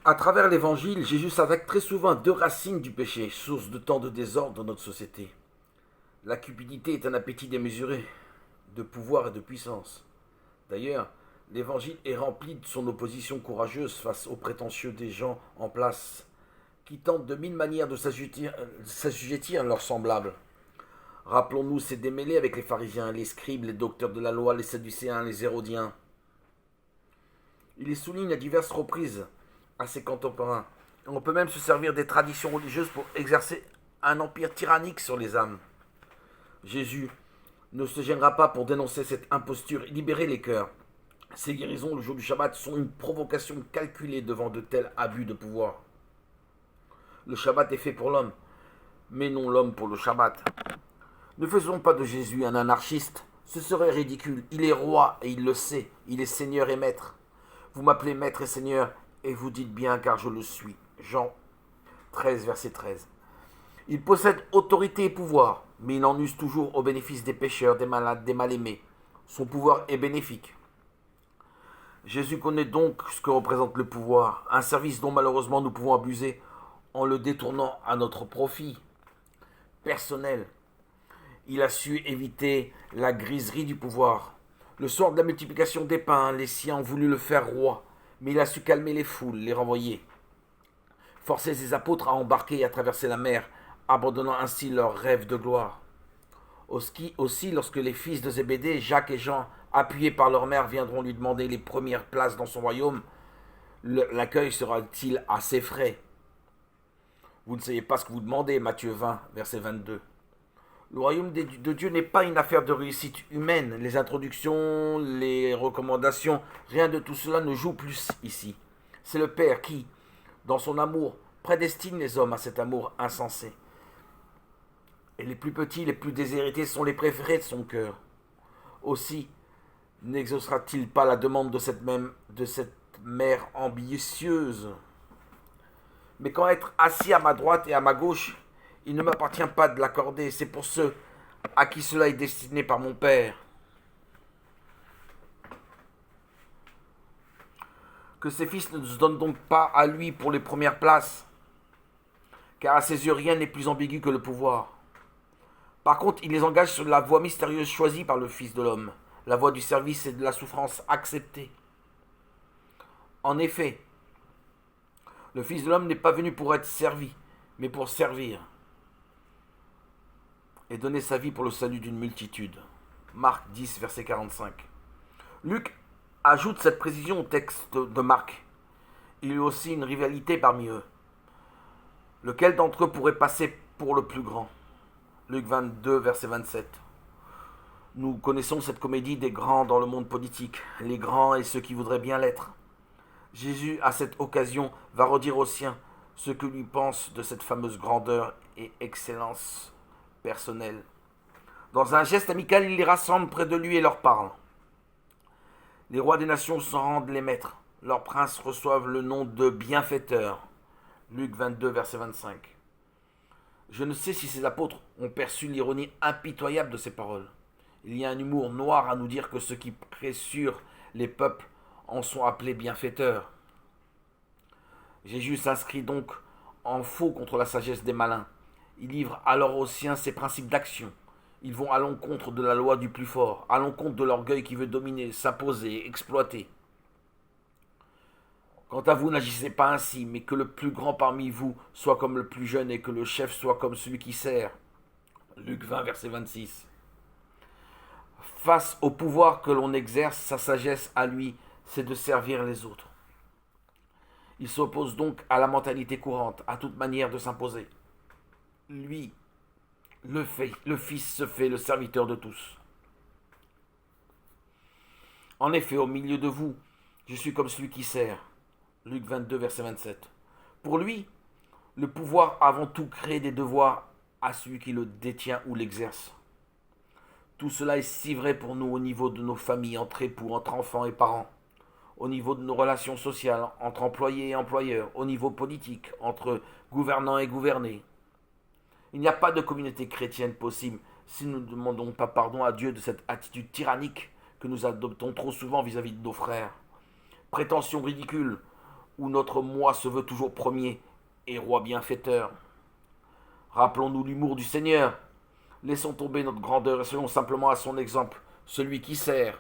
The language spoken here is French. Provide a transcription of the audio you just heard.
À travers l'évangile, Jésus s'attaque très souvent à deux racines du péché, source de tant de désordre dans notre société. La cupidité est un appétit démesuré, de pouvoir et de puissance. D'ailleurs, l'évangile est rempli de son opposition courageuse face aux prétentieux des gens en place, qui tentent de mille manières de s'assujettir à leurs semblables. Rappelons-nous ces démêlés avec les pharisiens, les scribes, les docteurs de la loi, les sadducéens, les hérodiens. Il les souligne à diverses reprises à ses contemporains. On peut même se servir des traditions religieuses pour exercer un empire tyrannique sur les âmes. Jésus ne se gênera pas pour dénoncer cette imposture et libérer les cœurs. Ces guérisons le jour du Shabbat sont une provocation calculée devant de tels abus de pouvoir. Le Shabbat est fait pour l'homme, mais non l'homme pour le Shabbat. Ne faisons pas de Jésus un anarchiste, ce serait ridicule. Il est roi et il le sait, il est Seigneur et Maître. Vous m'appelez Maître et Seigneur, et vous dites bien car je le suis. Jean 13, verset 13. Il possède autorité et pouvoir, mais il en use toujours au bénéfice des pécheurs, des malades, des mal-aimés. Son pouvoir est bénéfique. Jésus connaît donc ce que représente le pouvoir, un service dont malheureusement nous pouvons abuser en le détournant à notre profit personnel. Il a su éviter la griserie du pouvoir. Le soir de la multiplication des pains, les siens ont voulu le faire roi, mais il a su calmer les foules, les renvoyer. Forcer ses apôtres à embarquer et à traverser la mer, abandonnant ainsi leurs rêves de gloire. Aussi, lorsque les fils de Zébédée, Jacques et Jean, appuyés par leur mère, viendront lui demander les premières places dans son royaume, l'accueil sera-t-il assez frais? Vous ne savez pas ce que vous demandez, Matthieu 20, verset 22. Le royaume de Dieu n'est pas une affaire de réussite humaine. Les introductions, les recommandations, rien de tout cela ne joue plus ici. C'est le Père qui, dans son amour, prédestine les hommes à cet amour insensé. Et les plus petits, les plus déshérités sont les préférés de son cœur. Aussi, n'exaucera-t-il pas la demande de cette mère ambitieuse? Mais quand être assis à ma droite et à ma gauche, il ne m'appartient pas de l'accorder. C'est pour ceux à qui cela est destiné par mon Père. Que ses fils ne se donnent donc pas à lui pour les premières places, car à ses yeux rien n'est plus ambigu que le pouvoir. Par contre, il les engage sur la voie mystérieuse choisie par le Fils de l'homme, la voie du service et de la souffrance acceptée. En effet, le Fils de l'homme n'est pas venu pour être servi, mais pour servir et donner sa vie pour le salut d'une multitude. Marc 10, verset 45. Luc ajoute cette précision au texte de Marc. Il y a aussi une rivalité parmi eux. Lequel d'entre eux pourrait passer pour le plus grand? Luc 22, verset 27. Nous connaissons cette comédie des grands dans le monde politique, les grands et ceux qui voudraient bien l'être. Jésus, à cette occasion, va redire aux siens ce que lui pense de cette fameuse grandeur et excellence personnelle. Dans un geste amical, il les rassemble près de lui et leur parle. Les rois des nations s'en rendent les maîtres. Leurs princes reçoivent le nom de bienfaiteurs. Luc 22, verset 25. Je ne sais si ces apôtres ont perçu l'ironie impitoyable de ces paroles. Il y a un humour noir à nous dire que ceux qui pressurent les peuples en sont appelés bienfaiteurs. Jésus s'inscrit donc en faux contre la sagesse des malins. Il livre alors aux siens ses principes d'action. Ils vont à l'encontre de la loi du plus fort, à l'encontre de l'orgueil qui veut dominer, s'imposer, exploiter. Quant à vous, n'agissez pas ainsi, mais que le plus grand parmi vous soit comme le plus jeune et que le chef soit comme celui qui sert. Luc 20, verset 26. Face au pouvoir que l'on exerce, sa sagesse à lui, c'est de servir les autres. Il s'oppose donc à la mentalité courante, à toute manière de s'imposer. Lui, le Fils se fait le serviteur de tous. En effet, au milieu de vous, je suis comme celui qui sert. Luc 22, verset 27. Pour lui, le pouvoir avant tout crée des devoirs à celui qui le détient ou l'exerce. Tout cela est si vrai pour nous au niveau de nos familles, entre époux, entre enfants et parents, au niveau de nos relations sociales, entre employés et employeurs, au niveau politique, entre gouvernants et gouvernés. Il n'y a pas de communauté chrétienne possible si nous ne demandons pas pardon à Dieu de cette attitude tyrannique que nous adoptons trop souvent vis-à-vis de nos frères. Prétention ridicule où notre moi se veut toujours premier et roi bienfaiteur. Rappelons-nous l'humour du Seigneur. Laissons tomber notre grandeur et soyons simplement à son exemple, celui qui sert,